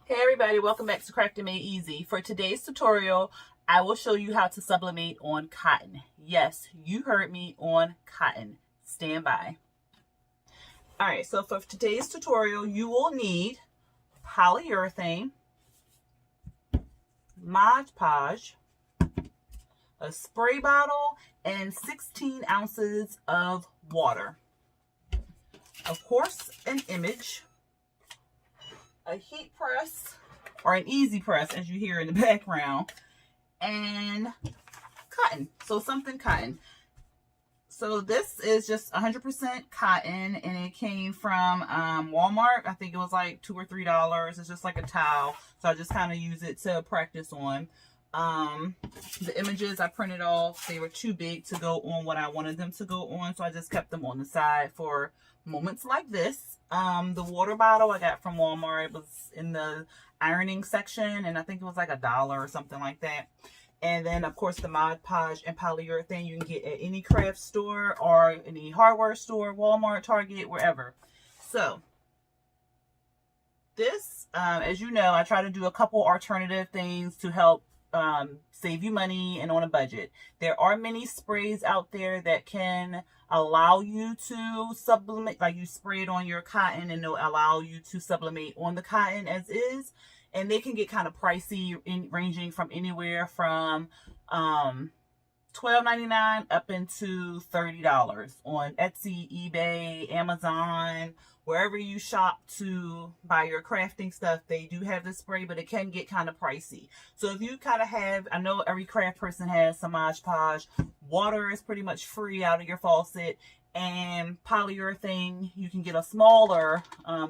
Hey everybody, welcome back to Crafting Made Easy. For today's tutorial, I will show you how to sublimate on cotton. Yes, you heard me, on cotton. Stand by. Alright, so for today's tutorial, you will need polyurethane, Mod Podge, a spray bottle, and 16 ounces of water. Of course, an image, a heat press, or an easy press as you hear in the background, and cotton. So something cotton. So this is just 100% cotton, and it came from Walmart. I think it was like $2 or $3. It's just like a towel. So I just kind of use it to practice on. The images I printed off, they were too big to go on what I wanted them to go on. So I just kept them on the side for moments like this. The water bottle I got from Walmart. It was in the ironing section, and I think it was like $1 or something like that. And then of course the Mod Podge and polyurethane you can get at any craft store or any hardware store, Walmart, Target, wherever. So this, as you know, I try to do a couple alternative things to help save you money and on a budget. There are many sprays out there that can allow you to sublimate, like you spray it on your cotton and they'll allow you to sublimate on the cotton as is. And they can get kind of pricey, ranging from anywhere from $12.99 up into $30 on Etsy, eBay, Amazon, wherever you shop to buy your crafting stuff. They do have the spray, but it can get kind of pricey. So if you kind of have, I know every craft person has some Mod Podge. Water is pretty much free out of your faucet. And polyurethane, you can get a smaller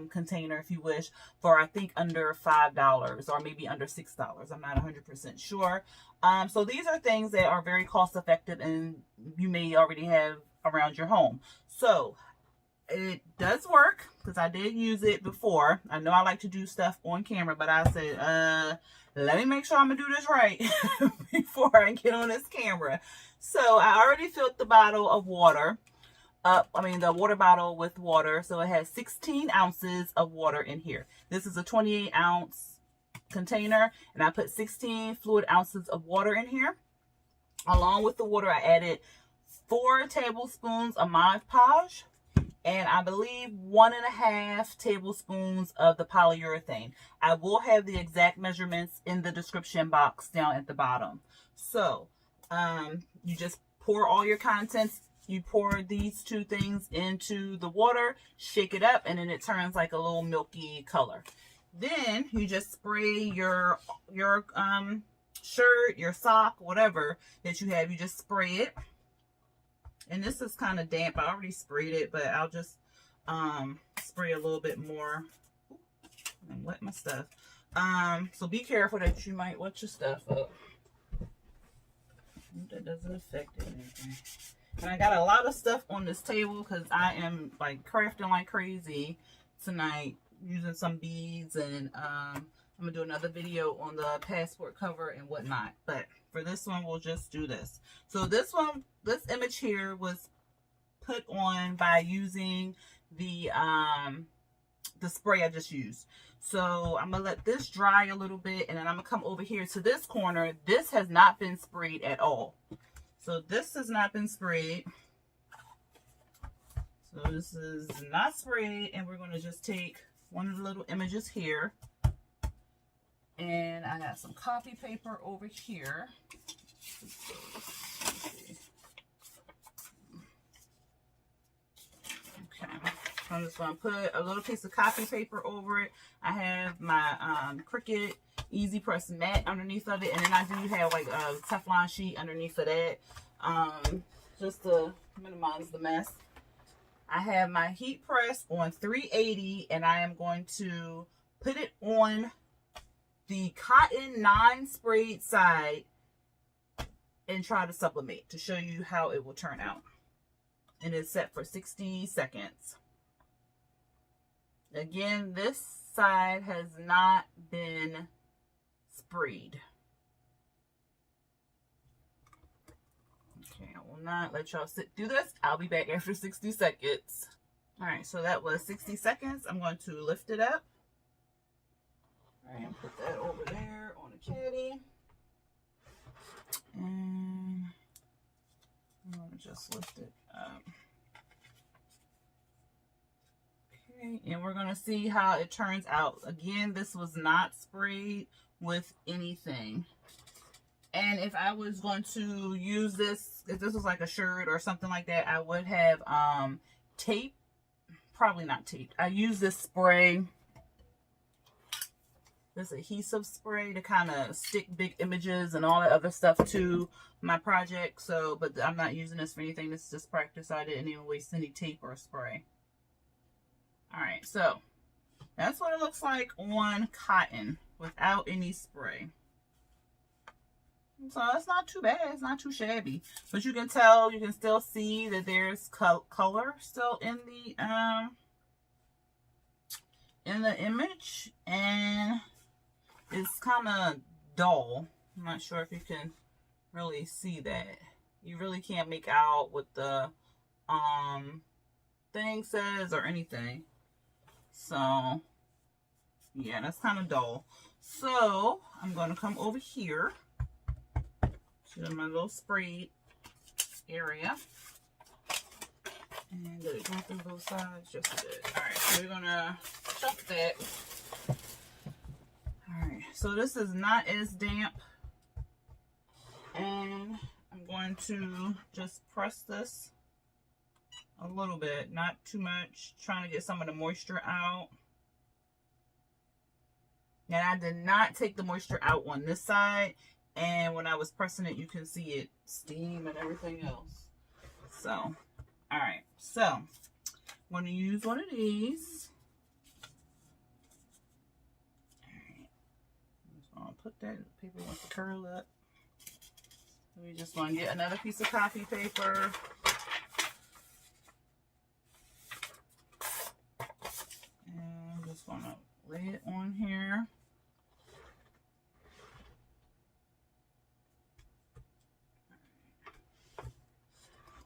container if you wish for I think under $5 or maybe under $6. I'm not 100% sure. So these are things that are very cost effective and you may already have around your home. So it does work because I did use it before. I know I like to do stuff on camera, but I said, let me make sure I'm gonna do this right before I get on this camera. So I already filled the bottle of water up, the water bottle with water. So it has 16 ounces of water in here. This is a 28 ounce container, and I put 16 fluid ounces of water in here. Along with the water, I added 4 tablespoons of Mod Podge, and I believe 1.5 tablespoons of the polyurethane. I will have the exact measurements in the description box down at the bottom. So you just pour all your contents. You pour these 2 things into the water, shake it up, and then it turns like a little milky color. Then you just spray your shirt, your sock, whatever that you have. You just spray it. And this is kind of damp. I already sprayed it, but I'll just spray a little bit more and wet my stuff. So be careful that you might wet your stuff up. That doesn't affect anything. And I got a lot of stuff on this table because I am like crafting like crazy tonight, using some beads, and I'm gonna do another video on the passport cover and whatnot. But for this one, we'll just do this. So this image here was put on by using the spray I just used. So I'm gonna let this dry a little bit, and then I'm gonna come over here to this corner. This has not been sprayed at all. So this has not been sprayed. So this is not sprayed, and we're going to just take one of the little images here. And I got some copy paper over here. Okay. So I'm just going to put a little piece of copy paper over it. I have my Cricut Easy Press mat underneath of it, and then I do have like a Teflon sheet underneath of that, just to minimize the mess. I have my heat press on 380, and I am going to put it on the cotton non-sprayed side and try to sublimate to show you how it will turn out. And it's set for 60 seconds. Again, this side has not been sprayed. Okay, I will not let y'all sit through this. I'll be back after 60 seconds. All right, so that was 60 seconds. I'm going to lift it up. All right, put that over there on the caddy. And I'm going to just lift it up. Okay, and we're going to see how it turns out. Again, this was not sprayed with anything. And if I was going to use this, if this was like a shirt or something like that, I would have tape. Probably not tape. I use this spray, this adhesive spray, to kind of stick big images and all that other stuff to my project. So, but I'm not using this for anything. This is just practice. I didn't even waste any tape or spray. All right, so that's what it looks like on cotton without any spray. So it's not too bad. It's not too shabby. But you can tell, you can still see that there's color still in the image, and it's kind of dull. I'm not sure if you can really see that. You really can't make out what the thing says or anything. So yeah, that's kind of dull. So I'm going to come over here to my little sprayed area. And did it go through both sides? Just a bit. Alright, so we're gonna chuck that. Alright, so this is not as damp. And I'm going to just press this a little bit, not too much, trying to get some of the moisture out. And I did not take the moisture out on this side. And when I was pressing it, you can see it steam and everything else. So, all right. So, I'm going to use one of these. All right. I'm just going to put that, the paper wants to curl up. We just want to get another piece of copy paper. And I'm just going to lay it on here.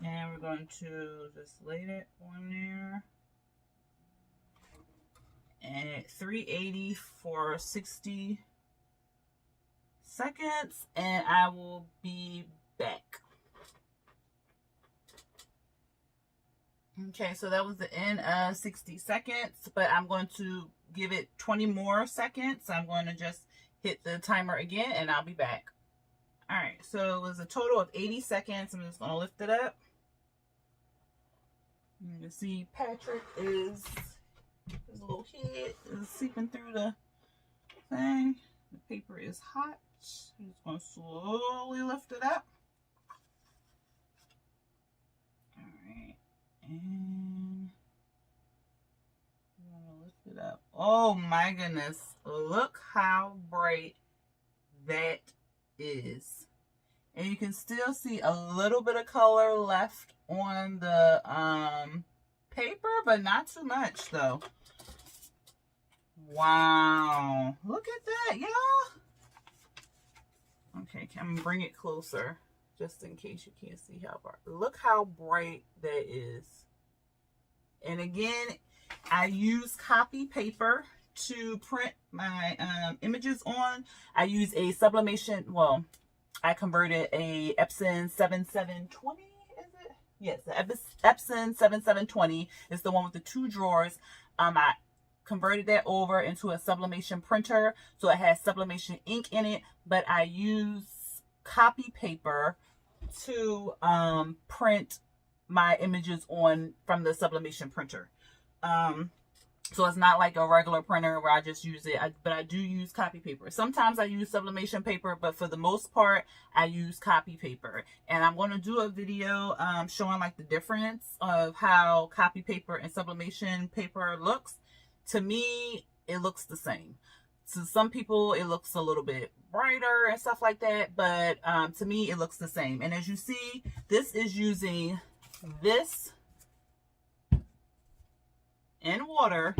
And we're going to just lay that on there. And at 380 for 60 seconds. And I will be back. Okay, so that was the end of 60 seconds. But I'm going to give it 20 more seconds. I'm going to just hit the timer again and I'll be back. Alright, so it was a total of 80 seconds. I'm just going to lift it up. You can see Patrick is, his little head is seeping through the thing. The paper is hot. I'm just going to slowly lift it up. Alright. And I'm going to lift it up. Oh my goodness. Look how bright that is. And you can still see a little bit of color left on the paper, but not too much though. Wow. Look at that, y'all. Okay, I'm gonna bring it closer just in case you can't see how bright. Look how bright that is. And again, I use copy paper to print my images on. I use a sublimation, well, I converted a Epson 7720, is it? Yes, the Epson 7720 is the one with the 2 drawers. I converted that over into a sublimation printer, so it has sublimation ink in it, but I use copy paper to print my images on from the sublimation printer. So it's not like a regular printer where I just use it, but I do use copy paper. Sometimes I use sublimation paper, but for the most part, I use copy paper. And I'm going to do a video showing like the difference of how copy paper and sublimation paper looks. To me, it looks the same. To some people, it looks a little bit brighter and stuff like that, but to me, it looks the same. And as you see, this is using this and water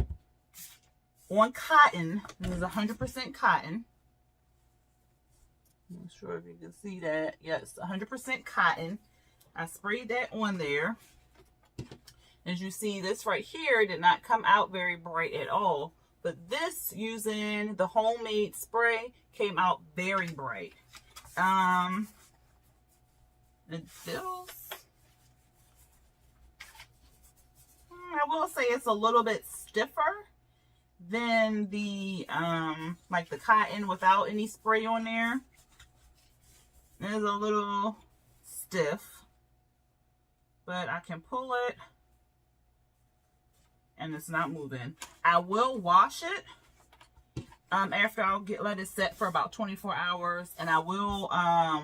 on cotton. This is 100% cotton. I'm not sure if you can see that. Yes, 100% cotton. I sprayed that on there. As you see, this right here did not come out very bright at all. But this, using the homemade spray, came out very bright. It feels, I will say it's a little bit stiffer than the like the cotton without any spray on there. It's a little stiff, but I can pull it and it's not moving. I will wash it after I'll let it set for about 24 hours, and I will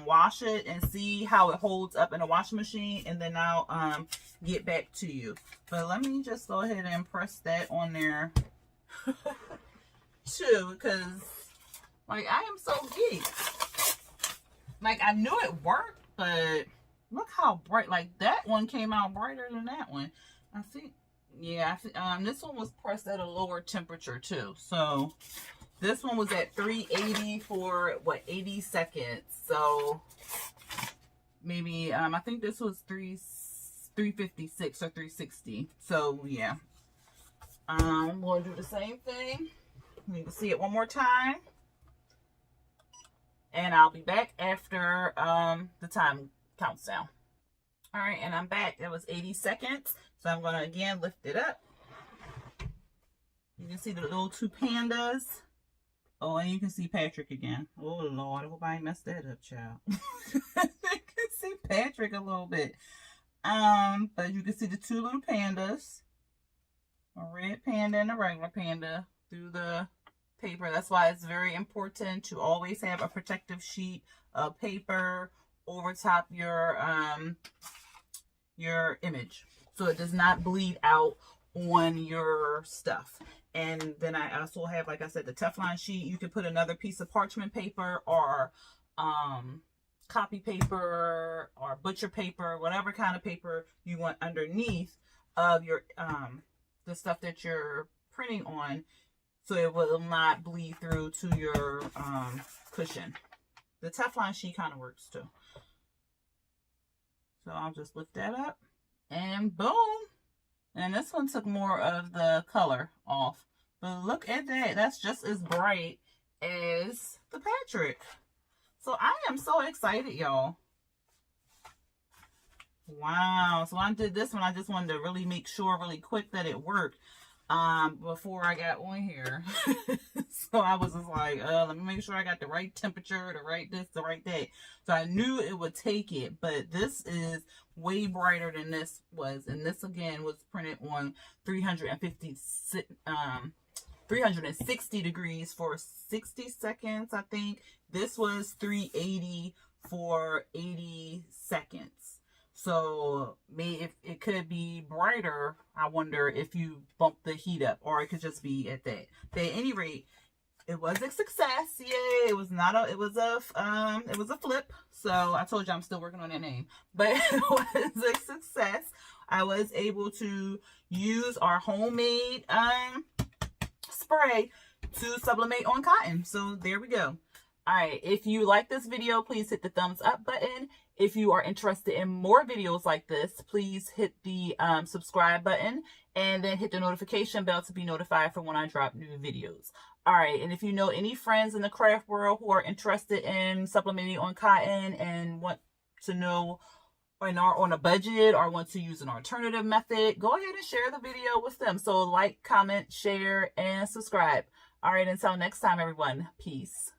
wash it and see how it holds up in a washing machine, and then I'll get back to you. But let me just go ahead and press that on there too, because like I am so geeked. Like I knew it worked, but look how bright. Like that one came out brighter than that one. I think, yeah, this one was pressed at a lower temperature too. So this one was at 380 for what, 80 seconds. So maybe I think this was 356 or 360. So yeah, I'm going to do the same thing. You can see it one more time, and I'll be back after the time counts down. All right, and I'm back. That was 80 seconds. So I'm going to again lift it up. You can see the little two pandas. Oh, and you can see Patrick again. Oh, Lord. I hope I ain't messed that up, child. You can see Patrick a little bit. But you can see the two little pandas. A red panda and a regular panda through the paper. That's why it's very important to always have a protective sheet of paper over top your image, so it does not bleed out on your stuff. And then I also have, like I said, the Teflon sheet. You can put another piece of parchment paper or copy paper or butcher paper, whatever kind of paper you want underneath of your the stuff that you're printing on, so it will not bleed through to your cushion. The Teflon sheet kind of works too. So I'll just lift that up and boom. And this one took more of the color off. But look at that. That's just as bright as the Patrick. So I am so excited, y'all. Wow. So I did this one. I just wanted to really make sure really quick that it worked before I got on here. So I was just like, let me make sure I got the right temperature, the right this, the right that. So I knew it would take it, but this is way brighter than this was. And this again was printed on 360 degrees for 60 seconds, I think. This was 380 for 80 seconds. So if it could be brighter, I wonder if you bump the heat up, or it could just be at that. But at any rate, it was a success. Yay! It was not a, it was a flip. So I told you I'm still working on that name, but it was a success. I was able to use our homemade spray to sublimate on cotton. So there we go. All right, if you like this video, please hit the thumbs up button. If you are interested in more videos like this, please hit the subscribe button and then hit the notification bell to be notified for when I drop new videos. All right, and if you know any friends in the craft world who are interested in sublimating on cotton and want to know and are on a budget or want to use an alternative method, go ahead and share the video with them. So like, comment, share, and subscribe. All right, until next time, everyone. Peace.